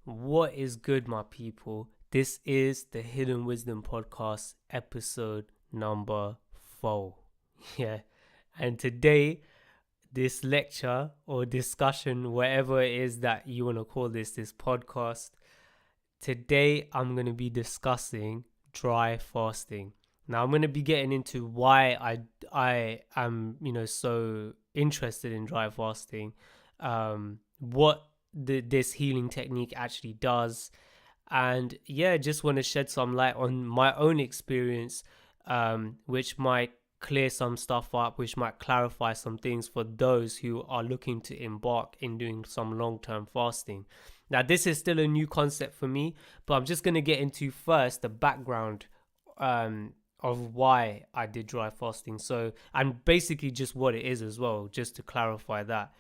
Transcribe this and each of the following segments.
What is good, my people? This is the Hidden Wisdom Podcast, episode number 4. Yeah. And today, this lecture or discussion, whatever it is that you want to call this podcast, today I'm going to be discussing dry fasting. Now, I'm going to be getting into why I am, so interested in dry fasting, what this healing technique actually does, and yeah, just want to shed some light on my own experience, which might clear some stuff up, which might clarify some things for those who are looking to embark in doing some long-term fasting. Now, this is still a new concept for me, but I'm just going to get into first the background um, of why I did dry fasting. So, and basically just what it is as well, just to clarify that.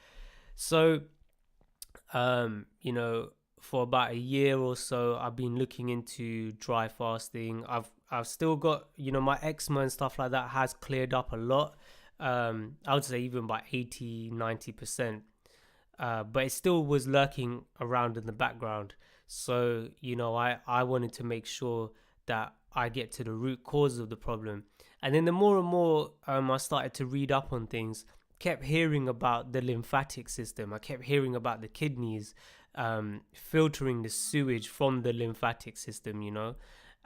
So, you know, for about a year or so, I've been looking into dry fasting. I've still got, my eczema and stuff like that has cleared up a lot. I would say even by 80-90%. But it still was lurking around in the background. So, I wanted to make sure that I get to the root cause of the problem. And then the more and more I started to read up on things, kept hearing about the lymphatic system. I kept hearing about the kidneys filtering the sewage from the lymphatic system,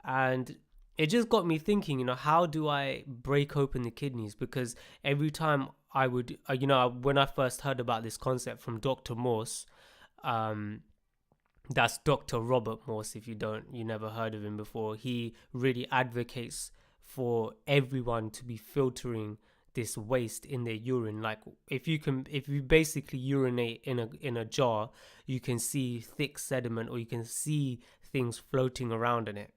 and it just got me thinking, how do I break open the kidneys? Because every time I would, when I first heard about this concept from Dr. Morse, um, that's Dr. Robert Morse. If you never heard of him before, he really advocates for everyone to be filtering this waste in their urine. Like, if you basically urinate in a jar, you can see thick sediment, or you can see things floating around in it.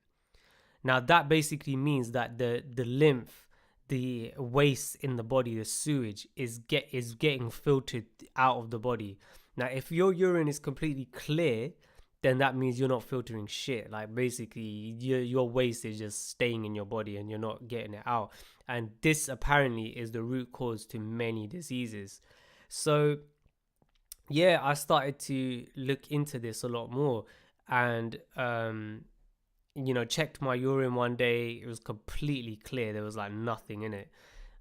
Now, that basically means that the lymph, the waste in the body, the sewage is getting filtered out of the body. Now, if your urine is completely clear, then that means you're not filtering shit. Like, basically, your waste is just staying in your body and you're not getting it out. And this apparently is the root cause to many diseases. So yeah, I started to look into this a lot more, and checked my urine one day. It was completely clear. There was like nothing in it.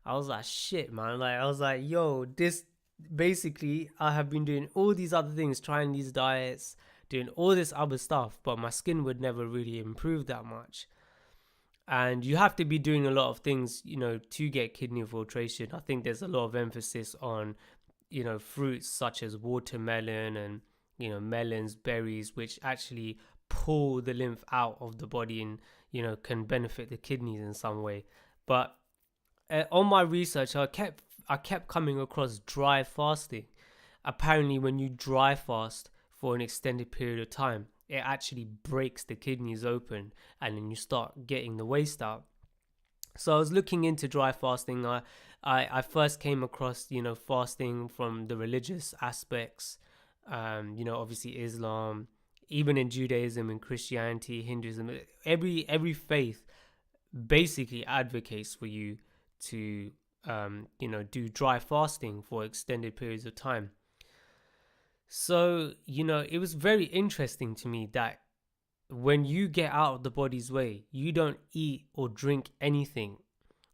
I was like, shit, man. Like, I was like, yo, this basically, I have been doing all these other things, trying these diets, doing all this other stuff, but my skin would never really improve that much. And you have to be doing a lot of things, to get kidney filtration. I think there's a lot of emphasis on, fruits such as watermelon and, melons, berries, which actually pull the lymph out of the body and, can benefit the kidneys in some way. But on my research, I kept coming across dry fasting. Apparently, when you dry fast for an extended period of time, it actually breaks the kidneys open, and then you start getting the waste out. So I was looking into dry fasting. I first came across, fasting from the religious aspects. Obviously Islam, even in Judaism and Christianity, Hinduism, every faith basically advocates for you to do dry fasting for extended periods of time. So, it was very interesting to me that when you get out of the body's way, you don't eat or drink anything,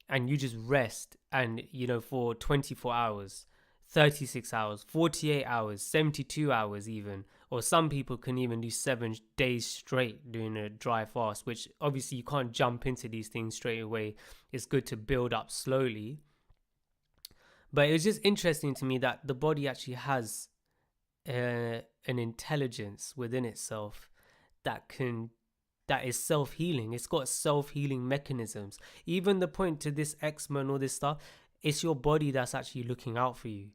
and you just rest, and for 24 hours, 36 hours, 48 hours, 72 hours even, or some people can even do 7 days straight doing a dry fast, which obviously you can't jump into these things straight away. It's good to build up slowly. But it was just interesting to me that the body actually has an intelligence within itself that can that is self-healing. It's got self-healing mechanisms. Even the point to this eczema and all this stuff, it's your body that's actually looking out for you.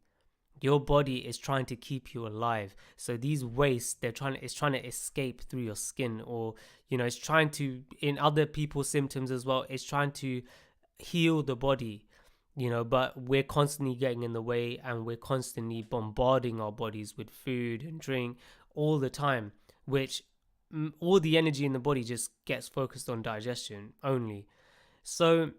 Your body is trying to keep you alive. So these wastes, it's trying to escape through your skin, or it's trying to, in other people's symptoms as well, it's trying to heal the body. But we're constantly getting in the way, and we're constantly bombarding our bodies with food and drink all the time, which all the energy in the body just gets focused on digestion only. So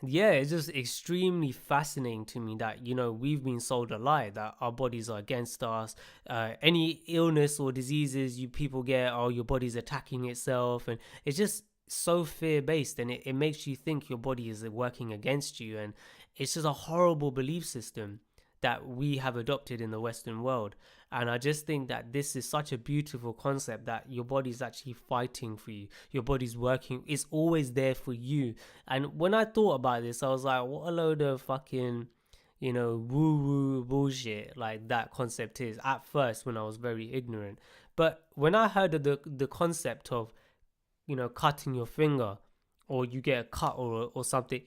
yeah, it's just extremely fascinating to me that, you know, we've been sold a lie that our bodies are against us. Any illness or diseases you people get, oh, your body's attacking itself. And it's just so fear based, and it makes you think your body is working against you. And it's just a horrible belief system that we have adopted in the Western world. And I just think that this is such a beautiful concept that your body's actually fighting for you. Your body's working, it's always there for you. And when I thought about this, I was like, what a load of fucking, you know, woo woo bullshit like that concept is at first when I was very ignorant. But when I heard of the concept of, you know, cutting your finger, or you get a cut or something,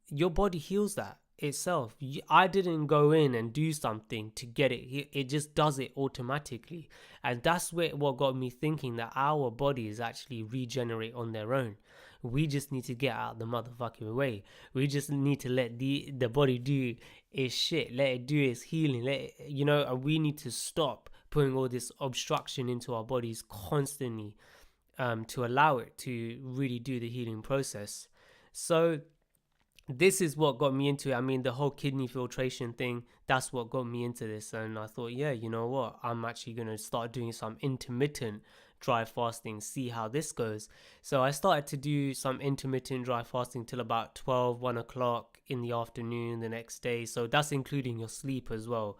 your body heals that itself. I didn't go in and do something to get it. It just does it automatically. And that's what got me thinking that our bodies actually regenerate on their own. We just need to get out of the motherfucking way. We just need to let the body do its shit. Let it do its healing. Let it, you know, and we need to stop putting all this obstruction into our bodies constantly, to allow it to really do the healing process. So this is what got me into it. I mean, the whole kidney filtration thing, that's what got me into this. And I thought, yeah, you know what? I'm actually going to start doing some intermittent dry fasting, see how this goes. So I started to do some intermittent dry fasting till about 12, 1 o'clock in the afternoon the next day. So that's including your sleep as well.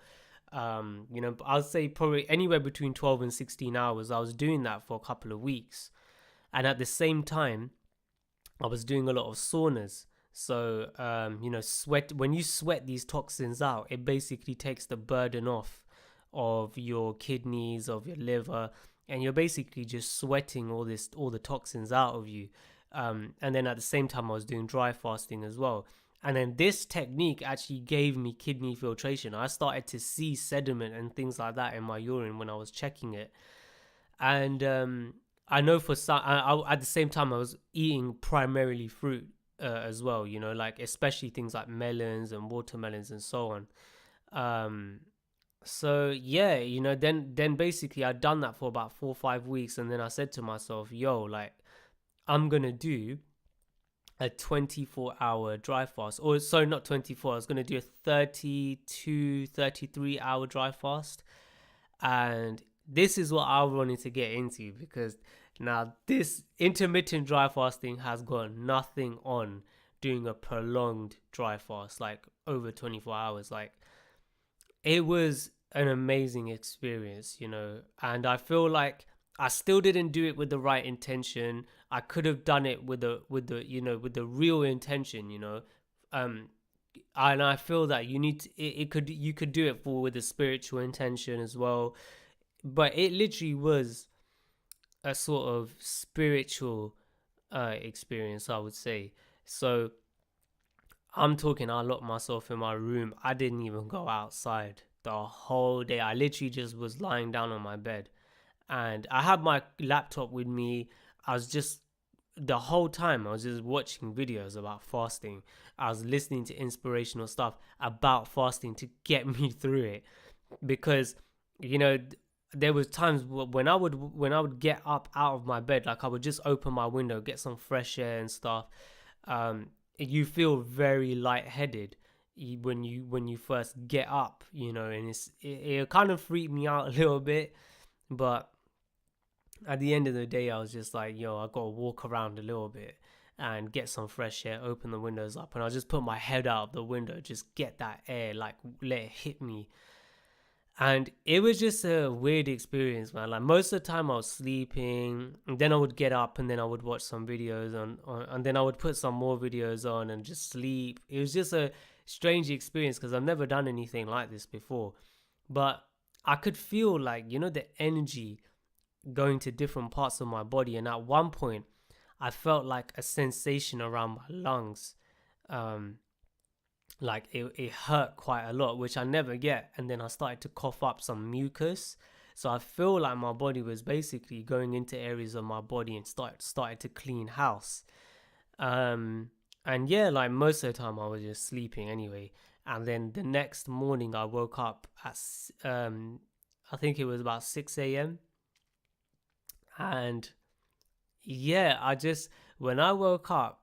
You know, I'll say probably anywhere between 12 and 16 hours. I was doing that for a couple of weeks. And at the same time, I was doing a lot of saunas. So, you know, when you sweat these toxins out, it basically takes the burden off of your kidneys, of your liver, and you're basically just sweating all the toxins out of you. And then at the same time, I was doing dry fasting as well. And then this technique actually gave me kidney filtration. I started to see sediment and things like that in my urine when I was checking it. And I know for some, at the same time, I was eating primarily fruit as well, you know, like especially things like melons and watermelons and so on. Um, so yeah, you know, then basically I'd done that for about 4 or 5 weeks, and then I said to myself, yo, like I'm gonna do a 24-hour dry fast, or sorry, not 24. I was gonna do a 32, 33 hour dry fast, and this is what I wanted to get into, because now this intermittent dry fasting has got nothing on doing a prolonged dry fast, like over 24 hours. Like, it was an amazing experience, you know, and I feel like I still didn't do it with the right intention. I could have done it with the you know, with the real intention, you know. um and I feel that you need to, you could do it for with a spiritual intention as well, but it literally was a sort of spiritual experience, I would say. So I'm talking, I locked myself in my room. I didn't even go outside the whole day. I literally just was lying down on my bed, and I had my laptop with me. I was just, the whole time I was just watching videos about fasting. I was listening to inspirational stuff about fasting to get me through it, because, you know, there was times when I would get up out of my bed, like I would just open my window, get some fresh air and stuff. You feel very lightheaded when you first get up, you know, and it kind of freaked me out a little bit. But at the end of the day, I was just like, yo, I gotta walk around a little bit and get some fresh air, open the windows up, and I'll just put my head out of the window, just get that air, like let it hit me. And it was just a weird experience, man. Like, most of the time I was sleeping, and then I would get up and then I would watch some videos and then I would put some more videos on and just sleep. It was just a strange experience because I've never done anything like this before. But I could feel, like, you know, the energy going to different parts of my body. And at one point, I felt like a sensation around my lungs. Um, like it hurt quite a lot, which I never get. And then I started to cough up some mucus. So I feel like my body was basically going into areas of my body and started to clean house. And yeah, like most of the time I was just sleeping anyway. And then the next morning I woke up at I think it was about 6 a.m. And yeah, I just, when I woke up,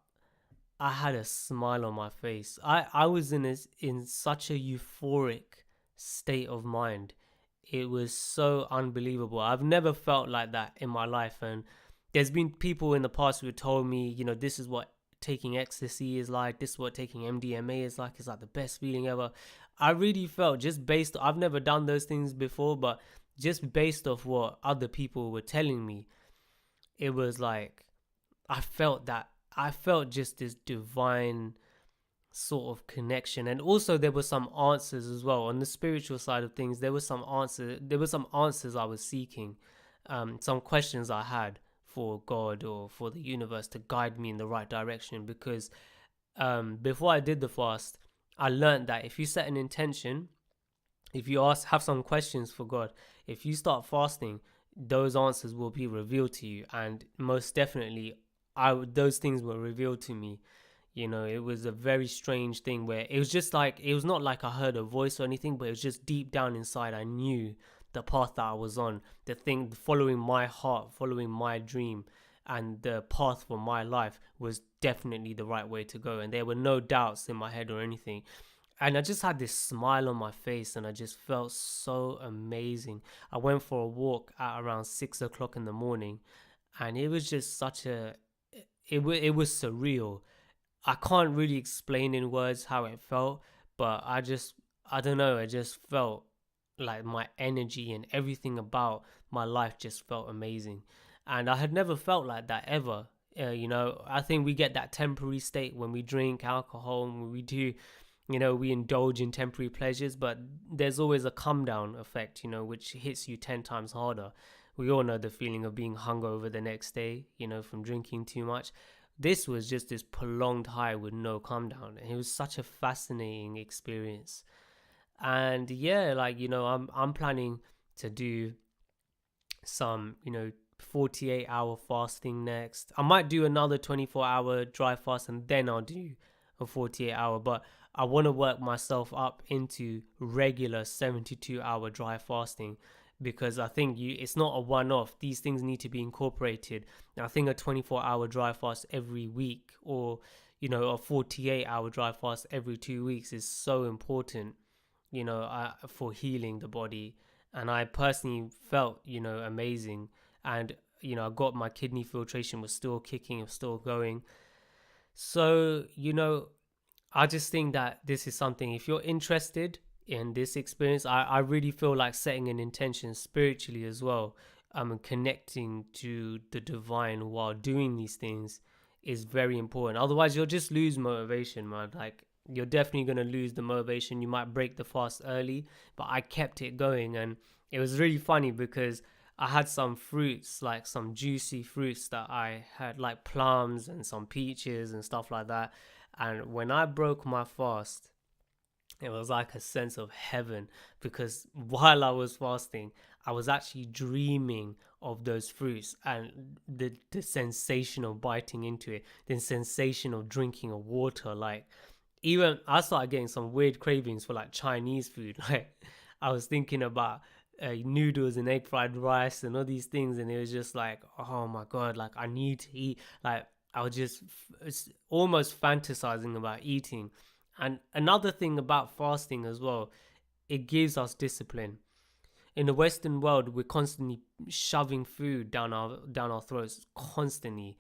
I had a smile on my face. I was in such a euphoric state of mind. It was so unbelievable. I've never felt like that in my life. And there's been people in the past who told me, this is what taking ecstasy is like. This is what taking MDMA is like. It's like the best feeling ever. I really felt I've never done those things before, but just based off what other people were telling me, it was like, I felt that. I felt just this divine sort of connection, and also there were some answers as well on the spiritual side of things. There were some answers I was seeking, some questions I had for God or for the universe to guide me in the right direction. Because before I did the fast, I learned that if you set an intention, if you have some questions for God, if you start fasting, those answers will be revealed to you. And most definitely, those things were revealed to me. It was a very strange thing where it was just like, it was not like I heard a voice or anything, but it was just deep down inside. I knew the path that I was on, the thing, following my heart, following my dream, and the path for my life was definitely the right way to go. And there were no doubts in my head or anything. And I just had this smile on my face, and I just felt so amazing. I went for a walk at around 6 o'clock in the morning, and it was just it was surreal. I can't really explain in words how it felt, but I don't know, I just felt like my energy and everything about my life just felt amazing. And I had never felt like that ever. I think we get that temporary state when we drink alcohol and when we do, we indulge in temporary pleasures, but there's always a come down effect, which hits you 10 times harder. We all know the feeling of being hungover the next day, from drinking too much. This was just this prolonged high with no come down. And it was such a fascinating experience. And yeah, like, I'm planning to do some, 48-hour fasting next. I might do another 24-hour dry fast, and then I'll do a 48-hour. But I want to work myself up into regular 72-hour dry fasting, because I think it's not a one-off. These things need to be incorporated. And I think a 24-hour dry fast every week, or a 48-hour dry fast every 2 weeks is so important, for healing the body. And I personally felt, amazing. And I got my kidney filtration was still kicking, was still going. So I just think that this is something, if you're interested in this experience, I really feel like setting an intention spiritually as well, and connecting to the divine while doing these things is very important. Otherwise, you'll just lose motivation, man. Like, you're definitely going to lose the motivation. You might break the fast early, but I kept it going. And it was really funny because I had some fruits, like some juicy fruits that I had, like plums and some peaches and stuff like that. And when I broke my fast, it was like a sense of heaven, because while I was fasting, I was actually dreaming of those fruits, and the sensation of biting into it, the sensation of drinking a water. Like, even I started getting some weird cravings for like Chinese food. Like, I was thinking about noodles and egg fried rice and all these things, and it was just like, oh my god, like I need to eat. Like, I was just almost fantasizing about eating. And another thing about fasting as well, it gives us discipline. In the Western world, we're constantly shoving food down our throats, constantly,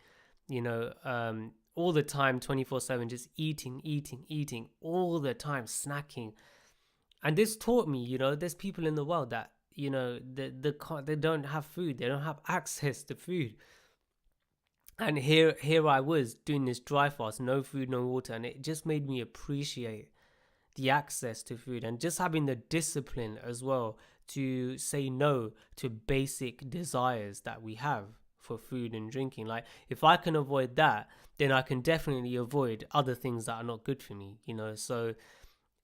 all the time, 24/7, just eating all the time, snacking. And this taught me, there's people in the world that, they don't have food, they don't have access to food. And here I was doing this dry fast, no food, no water, and it just made me appreciate the access to food, and just having the discipline as well to say no to basic desires that we have for food and drinking. Like, if I can avoid that, then I can definitely avoid other things that are not good for me, So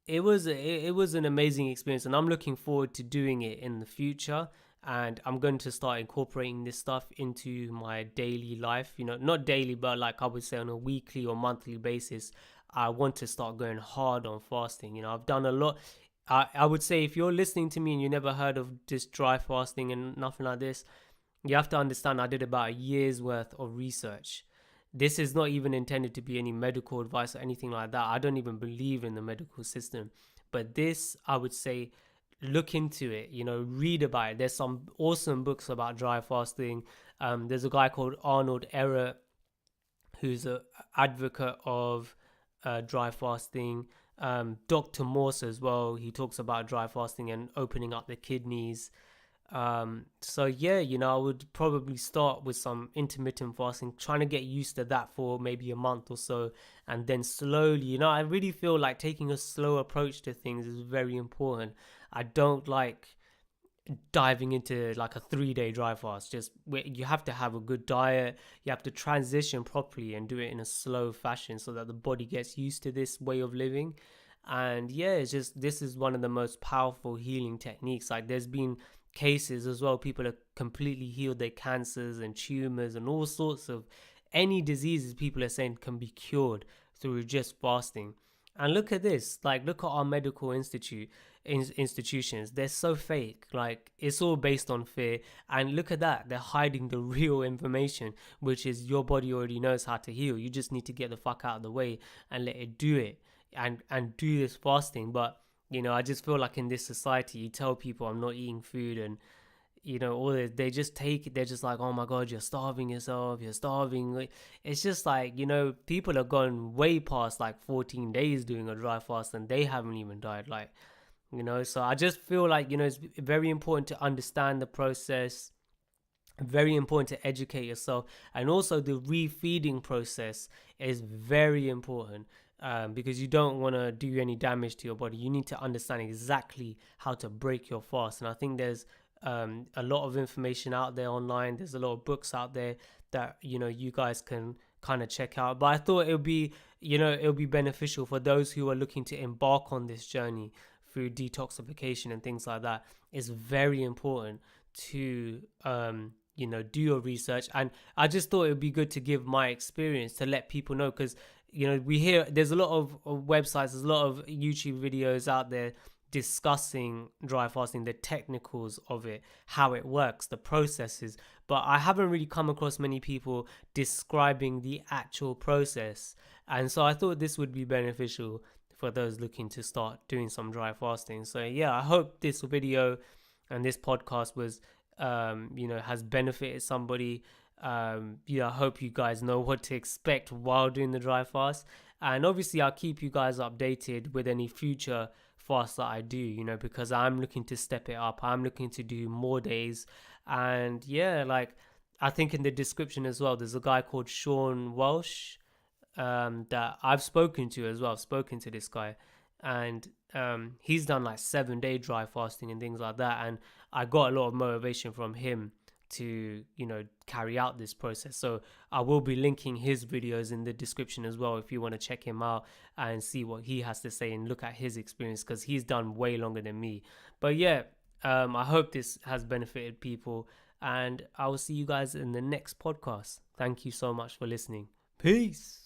it was an amazing experience, and I'm looking forward to doing it in the future. And I'm going to start incorporating this stuff into my daily life, not daily, but like I would say on a weekly or monthly basis. I want to start going hard on fasting. I've done a lot. I would say, if you're listening to me and you never heard of this dry fasting and nothing like this, you have to understand I did about a year's worth of research. this is not even intended to be any medical advice or anything like that. I don't even believe in the medical system. But this, I would say, look into it, read about it. There's some awesome books about dry fasting. There's a guy called Arnold Ehret who's an advocate of dry fasting. Dr. Morse as well, he talks about dry fasting and opening up the kidneys. So yeah, I would probably start with some intermittent fasting, trying to get used to that for maybe a month or so, and then slowly, I really feel like taking a slow approach to things is very important. I don't like diving into like a 3-day dry fast. Just you have to have a good diet, you have to transition properly and do it in a slow fashion so that the body gets used to this way of living. And yeah, it's just, this is one of the most powerful healing techniques. Like, there's been cases as well, people have completely healed their cancers and tumors and all sorts of any diseases people are saying can be cured through just fasting. And look at this, like, look at our medical institutions. They're so fake. Like, it's all based on fear. And look at that, they're hiding the real information, which is your body already knows how to heal. You just need to get the fuck out of the way and let it do it, and do this fasting. But I just feel like in this society, you tell people I'm not eating food, and all this, they just take it. They're just like, oh my god, you're starving yourself, you're starving. Like, it's just like, people have gone way past like 14 days doing a dry fast and they haven't even died. Like, so I just feel like, it's very important to understand the process, very important to educate yourself, and also the refeeding process is very important. Because you don't want to do any damage to your body. You need to understand exactly how to break your fast. And I think there's a lot of information out there online. There's a lot of books out there that you guys can kind of check out. But I thought it would be beneficial for those who are looking to embark on this journey through detoxification and things like that. It's very important to do your research. And I just thought it would be good to give my experience to let people know, because we hear there's a lot of websites, there's a lot of YouTube videos out there discussing dry fasting, the technicals of it, how it works, the processes, but I haven't really come across many people describing the actual process. And so I thought this would be beneficial for those looking to start doing some dry fasting. So yeah, I hope this video and this podcast was has benefited somebody. I hope you guys know what to expect while doing the dry fast, and obviously I'll keep you guys updated with any future fasts that I do, because I'm looking to step it up. I'm looking to do more days. And yeah, like, I think in the description as well, there's a guy called Sean Welsh that I've spoken to as well. I've spoken to this guy, and he's done like 7-day dry fasting and things like that, and I got a lot of motivation from him to carry out this process. So I will be linking his videos in the description as well, if you want to check him out and see what he has to say and look at his experience, because he's done way longer than me. But yeah, I hope this has benefited people, and I will see you guys in the next podcast. Thank you so much for listening. Peace.